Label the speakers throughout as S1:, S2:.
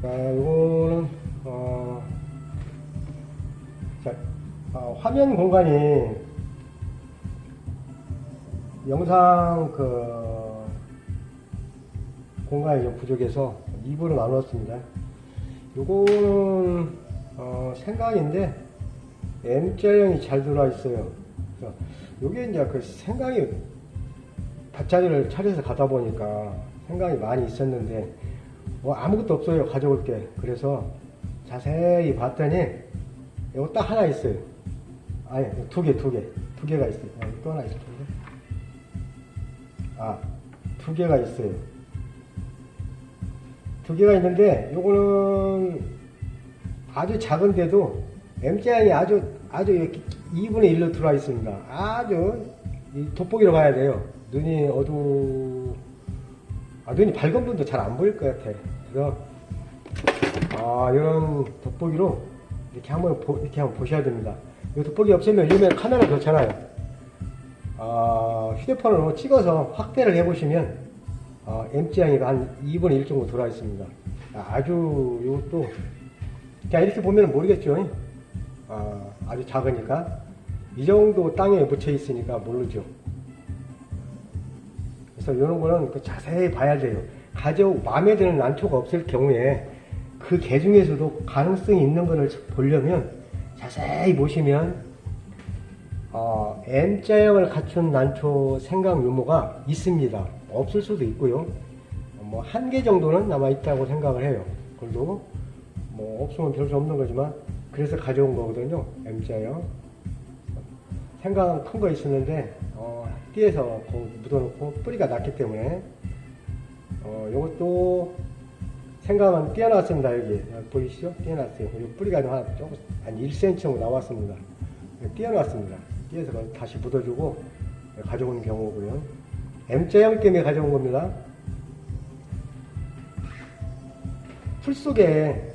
S1: 자, 이거는 자, 화면 공간이 영상 공간이 좀 부족해서 2부로 나눴습니다. 요거는 생강인데 M자형이 잘 들어와 있어요. 요게 이제 그 생강이 밭자리를 차려서 가다 보니까 생강이 많이 있었는데 뭐 아무것도 없어요. 가져올 게. 그래서 자세히 봤더니 이거 딱 하나 있어요. 아니, 두 개가 있어요. 또 하나 있을 텐데. 두 개가 있어요. 두 개가 있는데 요거는 아주 작은데도 M자형이 아주 2분의 1로 들어와 있습니다. 아주 돋보기로 봐야 돼요. 눈이 눈이 밝은 분도 잘 안 보일 것 같아. 그래서 이런 돋보기로 이렇게 한번 보셔야 됩니다. 이 돋보기 없으면 요즘에 카메라 그렇잖아요. 휴대폰으로 찍어서 확대를 해보시면 M자형이 한 2분의 1 정도 들어와 있습니다. 아주 이것도 그냥 이렇게 보면 모르겠죠. 아주 작으니까 이 정도 땅에 묻혀 있으니까 모르죠. 그래서 이런 거는 자세히 봐야 돼요. 마음에 드는 난초가 없을 경우에 그 개 중에서도 가능성이 있는 거를 보려면 자세히 보시면 M자형을 갖춘 난초 생강 유무가 있습니다. 없을 수도 있고요. 뭐 한 개 정도는 남아 있다고 생각을 해요. 그래도 뭐 없으면 별 수 없는 거지만 그래서 가져온 거거든요. M자형 생강 큰 거 있었는데 띠에서 묻어놓고 뿌리가 났기 때문에 요것도 생강은 띄어놨습니다. 여기 보이시죠? 띄어놨어요. 이 뿌리가 한 1cm 정도 나왔습니다. 띄어놨습니다. 띄어서 다시 묻어주고 가져온 경우고요. M자형 때문에 가져온 겁니다. 풀 속에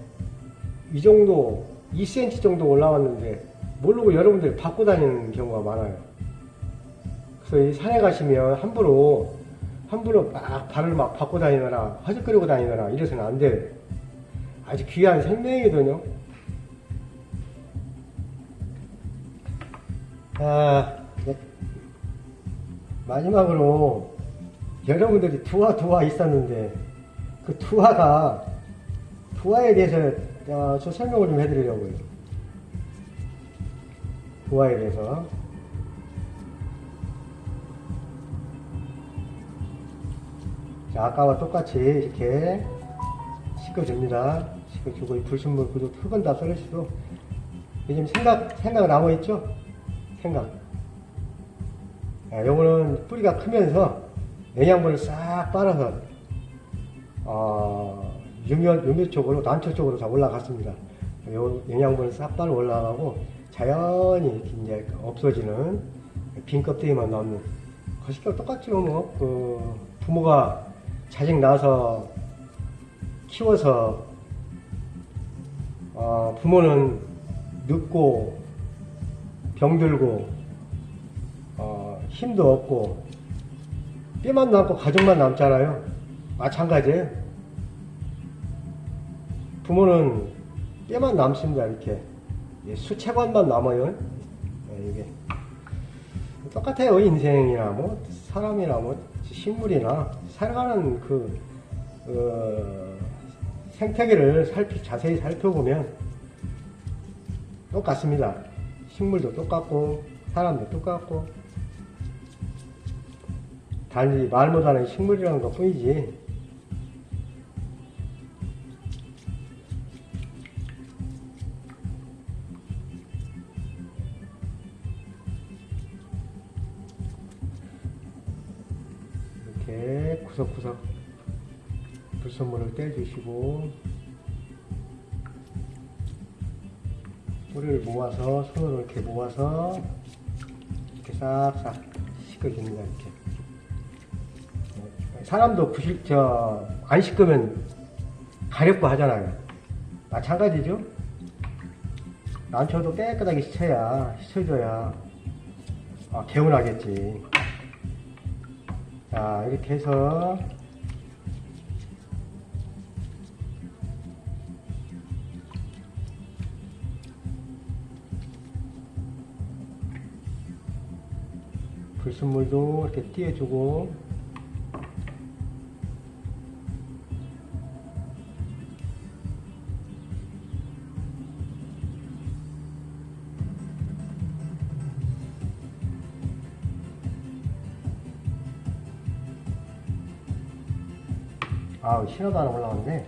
S1: 이 정도 2cm 정도 올라왔는데 모르고 여러분들이 받고 다니는 경우가 많아요. 그래서 이 산에 가시면 함부로 막 발을 막 받고 다니느라 화죽거리고 다니느라 이래서는 안 돼요. 아주 귀한 생명이거든요. 마지막으로 여러분들이 두화 있었는데 그 두화에 대해서 저 설명을 좀 해드리려고요. 두화에 대해서. 자, 아까와 똑같이 이렇게 씻어줍니다. 씻어주고 불순물 흙은 다 썰으시고 요즘 생강 남아있죠? 생강. 요거는 뿌리가 크면서 영양분을 싹 빨아서 유묘 쪽으로 난초 쪽으로 다 올라갔습니다. 요 영양분을 싹 빨아 올라가고 자연히 이제 없어지는 빈 껍데기만 남는 거시기가 똑같죠. 뭐 부모가 자식 낳아서 키워서 부모는 늙고 병들고 힘도 없고 뼈만 남고 가족만 남잖아요. 마찬가지예요. 부모는 뼈만 남습니다. 이렇게 수채관만 남아요. 이게 똑같아요. 인생이나 뭐 사람이나 뭐 식물이나 살아가는 생태계를 자세히 살펴보면 똑같습니다. 식물도 똑같고 사람도 똑같고 단지 말 못하는 식물이라는 것 뿐이지. 이렇게 구석구석 불순물을 떼주시고 뿌리를 모아서 손으로 이렇게 모아서 이렇게 싹싹 씻어줍니다. 이렇게 사람도 안 씻으면 가렵고 하잖아요. 마찬가지죠. 난초도 깨끗하게 씻어줘야 개운하겠지. 자, 이렇게 해서 불순물도 이렇게 띄워주고, 아우, 신호도 하나 올라왔네.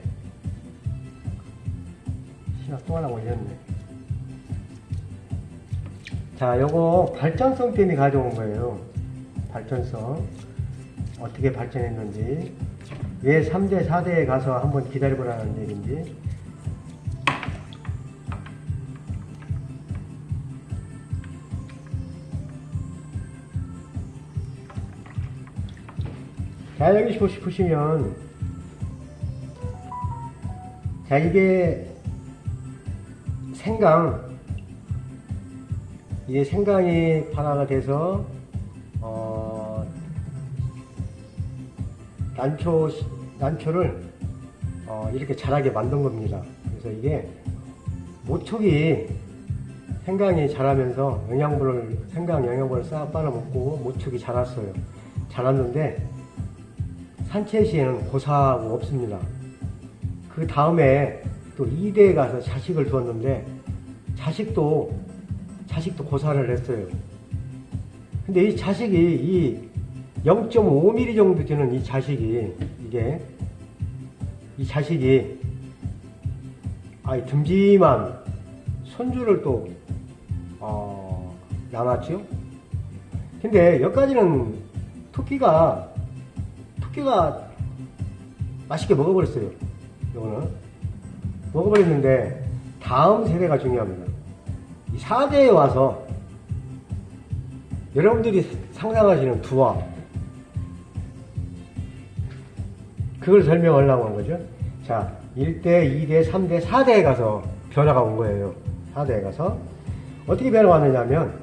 S1: 신호 또 하나 올렸네. 자, 요거 발전성 때문에 가져온 거예요. 발전성. 어떻게 발전했는지, 왜 3대, 4대에 가서 한번 기다려보라는 얘기인지. 자, 여기 보시면, 자, 이게 이게 생강이 발화가 돼서, 난초를, 이렇게 자라게 만든 겁니다. 그래서 이게 모촉이 생강이 자라면서 생강 영양분을 싹 빨아먹고 모촉이 자랐는데, 산채 시에는 고사하고 없습니다. 그 다음에 또 2대에 가서 자식을 두었는데, 자식도 고사를 했어요. 근데 이 자식이, 이 0.5mm 정도 되는 이 자식이, 듬짐한 손주를 또, 낳았죠. 근데 여기까지는 토끼가 맛있게 먹어버렸어요. 이거는 먹어버렸는데, 다음 세대가 중요합니다. 이 4대에 와서 여러분들이 상상하시는 두화, 그걸 설명하려고 한 거죠. 자, 1대, 2대, 3대, 4대에 가서 변화가 온 거예요. 4대에 가서 어떻게 변화가 왔느냐면,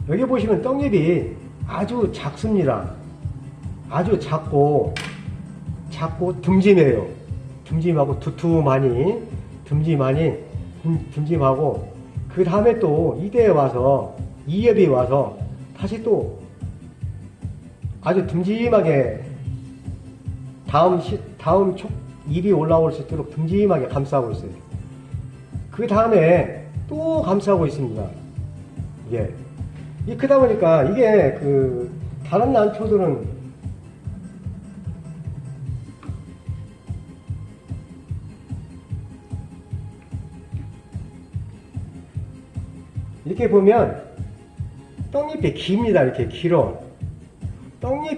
S1: 여기 보시면 떡잎이 아주 작습니다. 아주 작고 듬짐해요. 듬짐하고 듬짐하고, 그 다음에 또 2대에 와서, 2엽이 와서 다시 또 아주 듬짐하게 다음 잎이 올라올 수 있도록 듬짐하게 감싸고 있어요. 그 다음에 또 감싸고 있습니다. 이게 크다 보니까, 이게 다른 난초들은 이렇게 보면 떡잎이 깁니다. 이렇게 길어.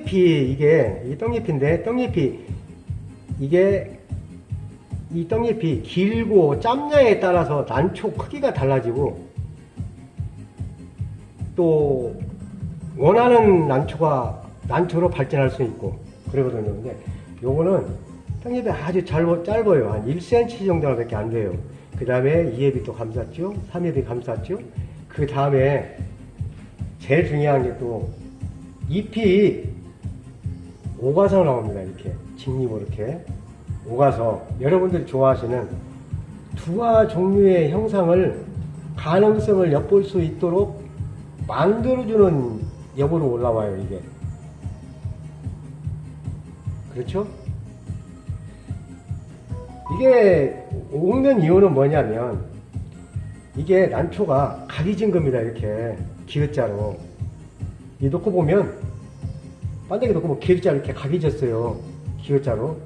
S1: 이게 떡잎인데, 이 떡잎이 길고 짬냐에 따라서 난초 크기가 달라지고, 또 원하는 난초로 발전할 수 있고 그러거든요. 근데 요거는 떡잎이 아주 짧아요. 한 1cm 정도밖에 안 돼요. 그 다음에 2엽이 또 감쌌죠. 3엽이 감쌌죠. 그 다음에 제일 중요한 게 또 잎이 오가서 나옵니다. 이렇게 직립으로 이렇게 오가서, 여러분들이 좋아하시는 두화 종류의 형상을, 가능성을 엿볼 수 있도록 만들어주는 엽으로 올라와요. 이게 그렇죠? 이게 오는 이유는 뭐냐면, 이게 난초가 각이 진 겁니다. 이렇게 기역자로 이 놓고 보면, 반대기 놓고 보면 기역자로 이렇게 각이 졌어요. 기역자로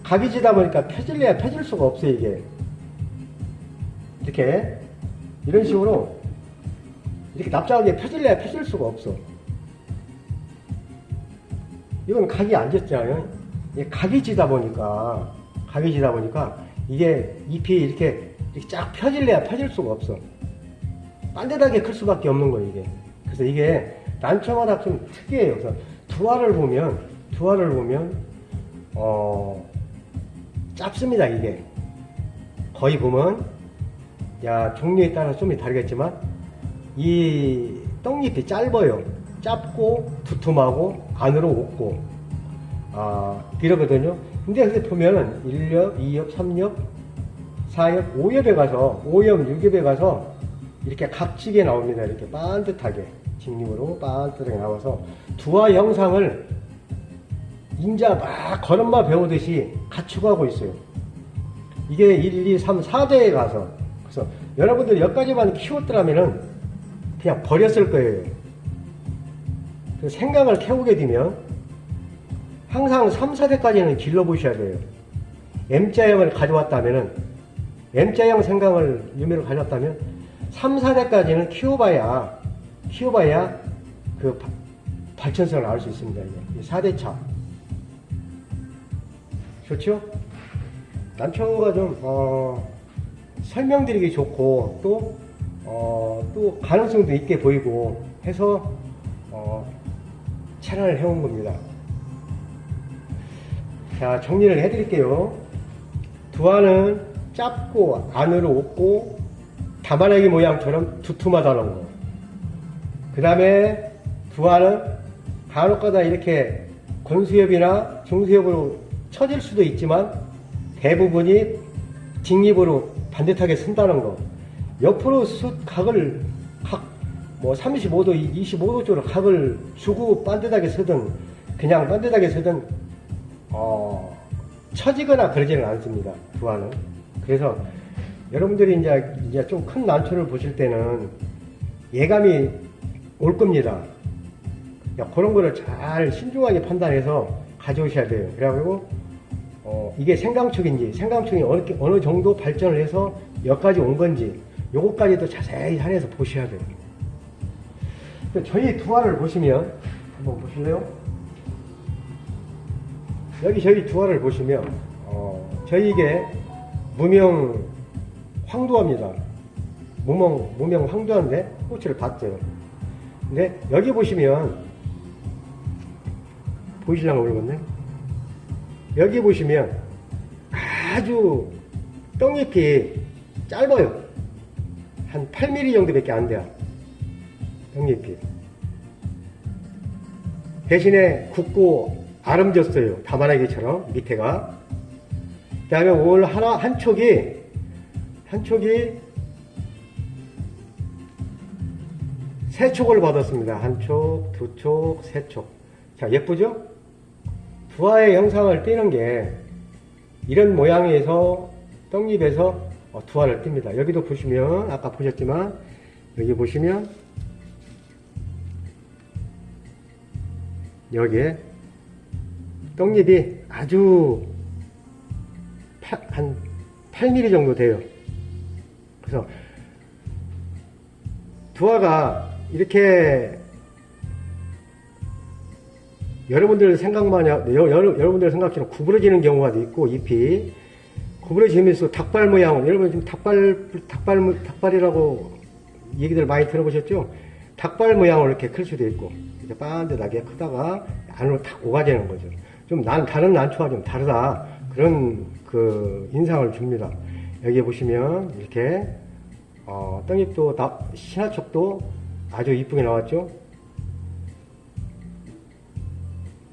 S1: 각이 지다 보니까 펴질래야 펴질 수가 없어요. 이게 이렇게 이런 식으로 이렇게 납작하게 펴질래야 펴질 수가 없어. 이건 각이 안 졌잖아요. 이게 각이 지다 보니까 이게 잎이 이렇게 쫙 펴질래야 펴질 수가 없어. 반듯하게 클 수밖에 없는 거예요. 이게. 그래서 이게 난초마다 좀 특이해요. 그래서 두화를 보면 짧습니다. 이게 거의 보면, 종류에 따라 좀 다르겠지만 이 떡잎이 짧아요. 짧고 두툼하고 안으로 없고 이러거든요. 근데 보면은 1엽, 2엽, 3엽, 4엽, 5엽에 가서 5엽, 6엽에 가서 이렇게 각지게 나옵니다. 이렇게 반듯하게 직립으로 빤뜨하게 나와서 두화 형상을 인자 막 걸음마 배우듯이 갖추고 있어요. 이게 1, 2, 3, 4대에 가서. 그래서 여러분들이 여기까지만 키웠더라면은 그냥 버렸을 거예요. 생각을 캐오게 되면 항상 3, 4대까지는 길러보셔야 돼요. M자형을 가져왔다면은, M자형 생각을 유미를 가져왔다면 3, 4대까지는 키워봐야 그 발전성을 알 수 있습니다. 이게 4대차. 좋죠? 난초가 좀, 설명드리기 좋고, 또 가능성도 있게 보이고 해서, 차단을 해온 겁니다. 자, 정리를 해드릴게요. 두화는 짧고, 안으로 없고, 다만아기 모양처럼 두툼하다는 거. 그 다음에 두화는 간혹가다 이렇게 건수엽이나 중수엽으로 처질 수도 있지만 대부분이 직립으로 반듯하게 쓴다는 거. 옆으로 각을 뭐 35도, 25도 쪽으로 각을 주고 반듯하게 쓰든 그냥 반듯하게 쓰든 처지거나 그러지는 않습니다. 두화는. 그래서 여러분들이 이제 좀 큰 난초를 보실 때는 예감이 올 겁니다. 그런 거를 잘 신중하게 판단해서 가져오셔야 돼요. 그래가지고 이게 생강촉인지 생강촉이 어느 정도 발전을 해서 여기까지 온 건지 요거까지도 자세히 한해서 보셔야 돼요. 저희 두화를 보시면 한번 보실래요? 여기 저희 두화를 보시면 저희 이게 무명 황두화입니다. 무명 황두화인데 꽃을 봤어요. 근데 여기 보시면 보이시려고 모르겠네. 여기 보시면 아주 떡잎이 짧아요. 한 8mm 정도밖에 안 돼요. 떡잎이. 대신에 굵고 아름졌어요. 다만아기처럼 밑에가. 그 다음에 올 한 촉이 세 촉을 받았습니다. 한 촉, 두 촉, 세 촉. 자, 예쁘죠? 두화의 형상을 띄는 게 이런 모양에서 떡잎에서 두화를 띱니다. 여기도 보시면 아까 보셨지만 여기 보시면 여기에 떡잎이 아주 한 8mm 정도 돼요. 그래서 두화가 이렇게 여러분들 여러분들 생각처럼 구부러지는 경우가 있고, 잎이 구부러지면서 닭발 모양, 여러분 지금 닭발이라고 얘기들 많이 들어보셨죠? 닭발 모양으로 이렇게 클 수도 있고, 이렇게 반듯하게 크다가 안으로 탁 오가지는 거죠. 좀 다른 난초와 좀 다르다, 그런 그 인상을 줍니다. 여기 보시면 이렇게 떡잎도 신화촉도 아주 이쁘게 나왔죠.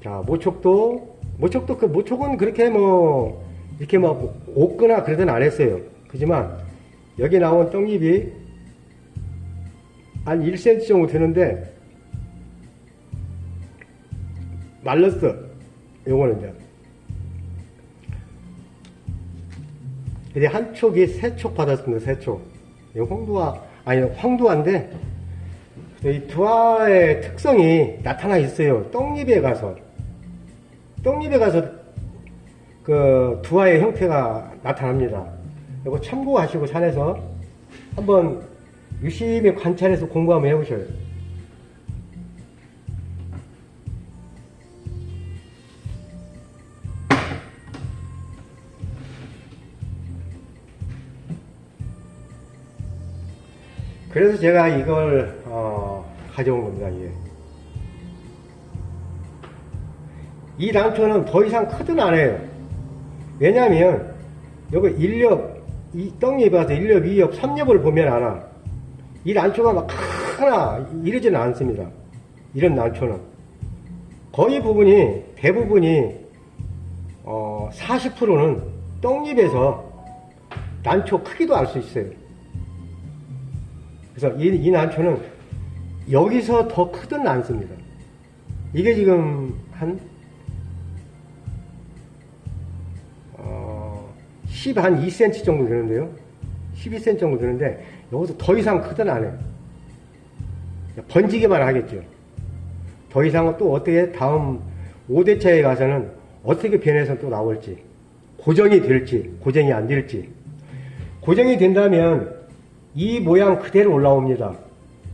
S1: 자, 모촉은 그렇게 이렇게 없거나 그러진 않았어요. 그지만, 여기 나온 떡잎이 한 1cm 정도 되는데, 말랐어. 요거는 이제. 근데 한 촉이 세 촉 받았습니다. 세 촉. 이 황두화인데, 이 두화의 특성이 나타나 있어요. 떡잎에 가서 그 두화의 형태가 나타납니다. 이거 참고하시고 산에서 한번 유심히 관찰해서 공부 한번 해보셔요. 그래서 제가 이걸 가져온 겁니다. 이게. 이 난초는 더 이상 크든 안 해요. 왜냐하면 여기 1엽, 이 떡잎에 와서 1엽, 2엽, 3엽을 보면 알아. 이 난초가 막 크거나 이러지는 않습니다. 이런 난초는 거의 대부분이 40%는 떡잎에서 난초 크기도 알 수 있어요. 그래서 이 난초는 여기서 더 크든 않습니다. 이게 지금 한 12cm 정도 되는데요. 12cm 정도 되는데 여기서 더 이상 크든 안 해요. 번지기만 하겠죠. 더 이상은 또 어떻게 다음 5대차에 가서는 어떻게 변해서 또 나올지, 고정이 될지 고정이 안 될지. 고정이 된다면 이 모양 그대로 올라옵니다.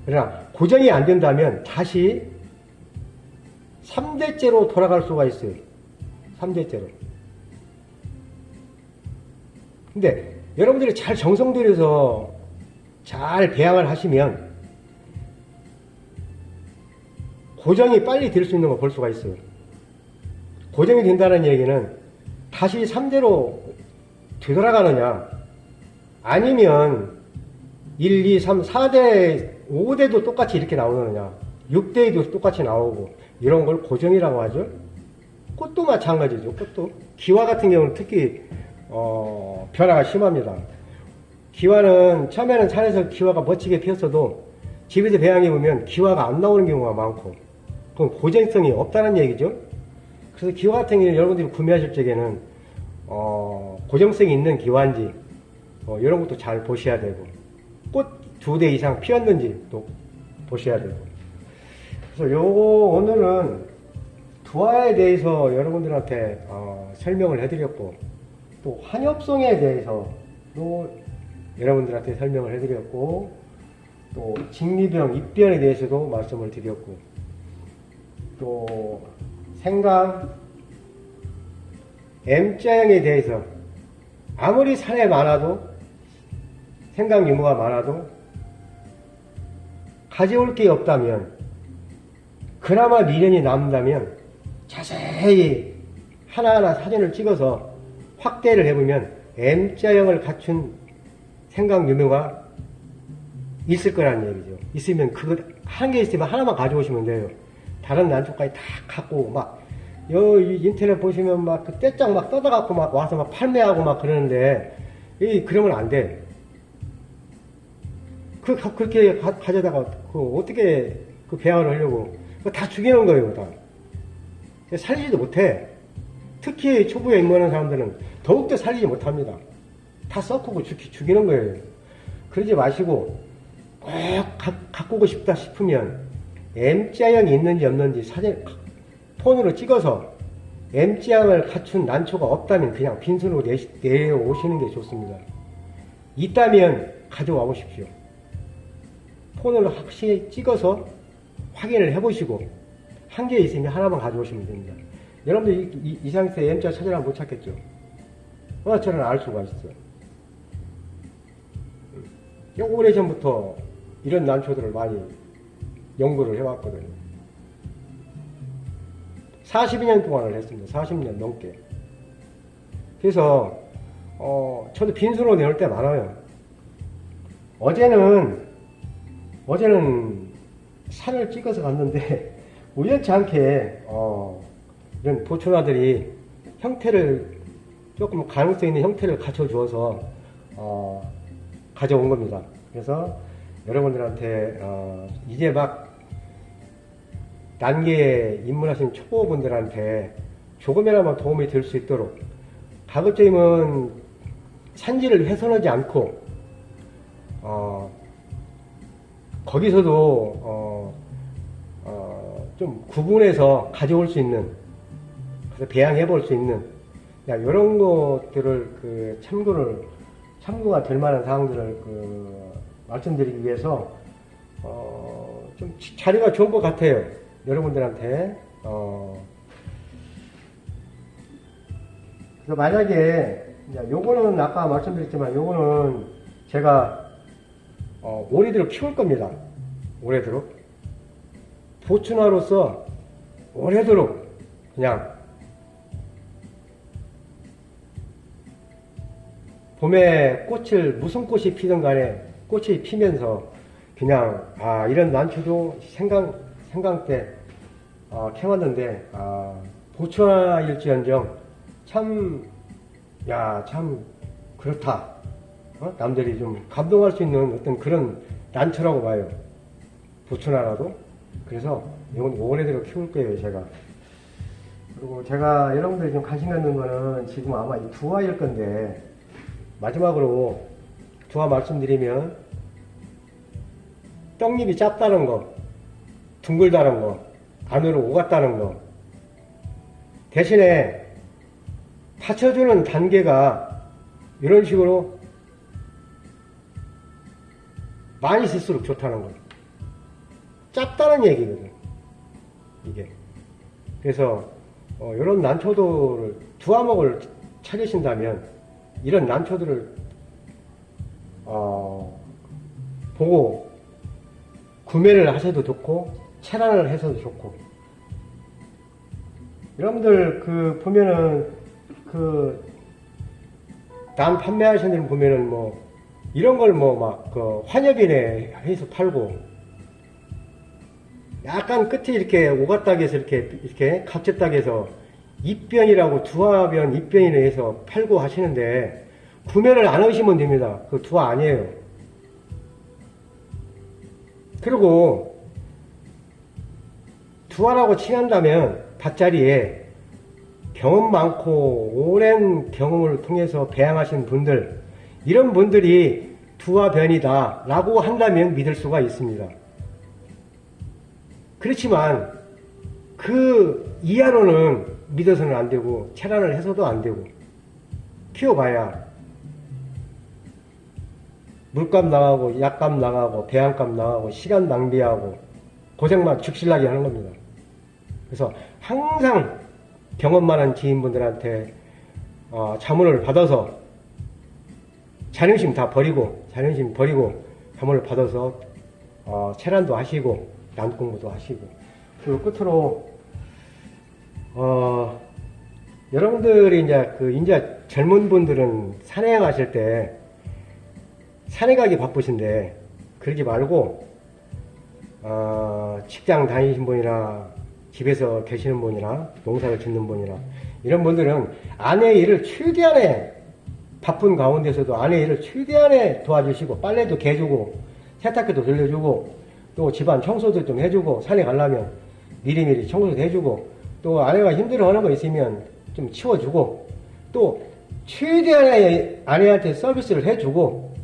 S1: 그러나 고정이 안 된다면 다시 3대째로 돌아갈 수가 있어요. 3대째로. 근데 여러분들이 잘 정성 들여서 잘 배양을 하시면 고정이 빨리 될 수 있는 거 볼 수가 있어요. 고정이 된다는 얘기는 다시 3대로 되돌아가느냐, 아니면 1, 2, 3, 4대, 5대도 똑같이 이렇게 나오느냐, 6대에도 똑같이 나오고, 이런 걸 고정이라고 하죠. 꽃도 마찬가지죠. 꽃도. 기와 같은 경우는 특히 변화가 심합니다. 기와는 처음에는 산에서 기와가 멋지게 피었어도 집에서 배양해보면 기와가 안 나오는 경우가 많고, 그럼 고정성이 없다는 얘기죠. 그래서 기와 같은 경우는 여러분들이 구매하실 적에는 고정성이 있는 기와인지 이런 것도 잘 보셔야 되고, 꽃 2대 이상 피었는지 또 보셔야 되고. 그래서 요거 오늘은 두화에 대해서 여러분들한테 설명을 해드렸고, 또 환엽송에 대해서도 여러분들한테 설명을 해드렸고, 또 직리병, 입변에 대해서도 말씀을 드렸고, 또 생강, M자형에 대해서 아무리 산에 많아도, 생강 유무가 많아도 가져올 게 없다면, 그나마 미련이 남는다면 자세히 하나하나 사진을 찍어서 확대를 해보면 M자형을 갖춘 생강 유무가 있을 거라는 얘기죠. 있으면 그거 한 개 있으면 하나만 가져오시면 돼요. 다른 난초까지 다 갖고 막 인터넷 보시면 막 그 떼짱 막 뜯어갖고 막 와서 막 판매하고 막 그러는데, 그러면 안 돼. 그렇게 가져다가 어떻게 그 배양을 하려고. 다 죽이는 거예요, 다. 살리지도 못해. 특히 초보에 입문하는 사람들은 더욱더 살리지 못합니다. 다 썩고 죽이는 거예요. 그러지 마시고, 꼭 갖고 오고 싶다 싶으면 M자형이 있는지 없는지 사진 폰으로 찍어서, M자형을 갖춘 난초가 없다면 그냥 빈손으로 내오시는 게 좋습니다. 있다면 가져와 보십시오. 폰으로 확실히 찍어서 확인을 해보시고, 한 개 있으면 하나만 가져오시면 됩니다. 여러분들 이 상태에서 M자 찾으라면 못 찾겠죠? 저는 알 수가 있어요. 오래전부터 이런 난초들을 많이 연구를 해왔거든요. 42년 동안을 했습니다. 40년 넘게. 그래서 저도 빈손으로 내올 때 많아요. 어제는 산을 찍어서 갔는데 우연치 않게 이런 보초나들이 형태를, 조금 가능성 있는 형태를 갖춰주어서 가져온 겁니다. 그래서 여러분들한테 이제 막 단계에 입문하신 초보분들한테 조금이나마 도움이 될 수 있도록, 가급적이면 산지를 훼손하지 않고 거기서도 좀 구분해서 가져올 수 있는, 그래서 배양해 볼 수 있는, 이런 것들을 참고가 될 만한 사항들을 말씀드리기 위해서 좀 자료가 좋은 것 같아요. 여러분들한테. 그래서 만약에 요거는 아까 말씀드렸지만 요거는 제가 오래도록 키울 겁니다. 오래도록 보충화로서 오래도록 그냥 봄에 무슨 꽃이 피든 간에 꽃이 피면서 그냥 이런 난초도 생강 때 캐왔는데 보충화일지언정 참 그렇다. 남들이 좀 감동할 수 있는 어떤 그런 난초라고 봐요. 부추나라도. 그래서 이건 오래대로 키울 거예요, 제가. 그리고 제가 여러분들이 좀 관심 갖는 거는 지금 아마 이 두화일 건데, 마지막으로 두화 말씀드리면, 떡잎이 짧다는 거, 둥글다는 거, 안으로 오갔다는 거, 대신에 받쳐주는 단계가 이런 식으로 많이 쓸수록 좋다는 거예요. 짧다는 얘기거든, 이게. 그래서 이런 난초도를 두화목을 찾으신다면 이런 난초들을 보고 구매를 하셔도 좋고 체란을 해서도 좋고. 여러분들 보면은 남 판매하시는 분 보면은 뭐 이런 걸 뭐 막 환엽인에 해서 팔고, 약간 끝에 이렇게 오갔다기 해서 이렇게 각졌다기 해서 입변이라고 두화변 입변이라 해서 팔고 하시는데, 구매를 안 하시면 됩니다. 그 두화 아니에요. 그리고 두화라고 칭한다면 밭자리에 경험 많고 오랜 경험을 통해서 배양하신 분들, 이런 분들이 두화변이다 라고 한다면 믿을 수가 있습니다. 그렇지만 그 이하로는 믿어서는 안 되고 체란을 해서도 안 되고, 키워봐야 물값 나가고 약값 나가고 배양값 나가고 시간 낭비하고 고생만 죽실나게 하는 겁니다. 그래서 항상 경험 많은 지인분들한테 자문을 받아서 자존심 다 버리고, 자존심 버리고 자문을 받아서 체란도 하시고 난공부도 하시고. 그리고 끝으로 여러분들이 이제 젊은 분들은 산행 하실 때 산에 가기 바쁘신데, 그러지 말고 직장 다니신 분이나 집에서 계시는 분이나 농사를 짓는 분이나 이런 분들은 아내의 일을 최대한의 바쁜 가운데서도 아내의 일을 최대한의 도와주시고, 빨래도 개주고 세탁기도 돌려주고 또 집안 청소도 좀 해주고, 산에 가려면 미리미리 청소도 해주고, 또 아내가 힘들어하는 거 있으면 좀 치워주고, 또 최대한의 아내한테 서비스를 해주고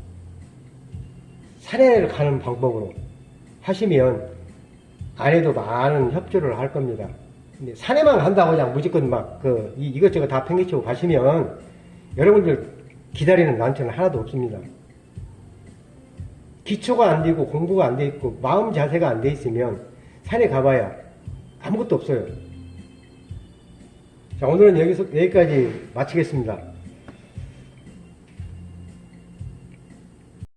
S1: 산에 가는 방법으로 하시면 아내도 많은 협조를 할 겁니다. 근데 산에만 간다고 그냥 무조건 이것저것 다 팽개치고 가시면 여러분들 기다리는 난처는 하나도 없습니다. 기초가 안 되고 공부가 안 돼 있고 마음 자세가 안 돼 있으면 산에 가봐야 아무것도 없어요. 자, 오늘은 여기까지 마치겠습니다.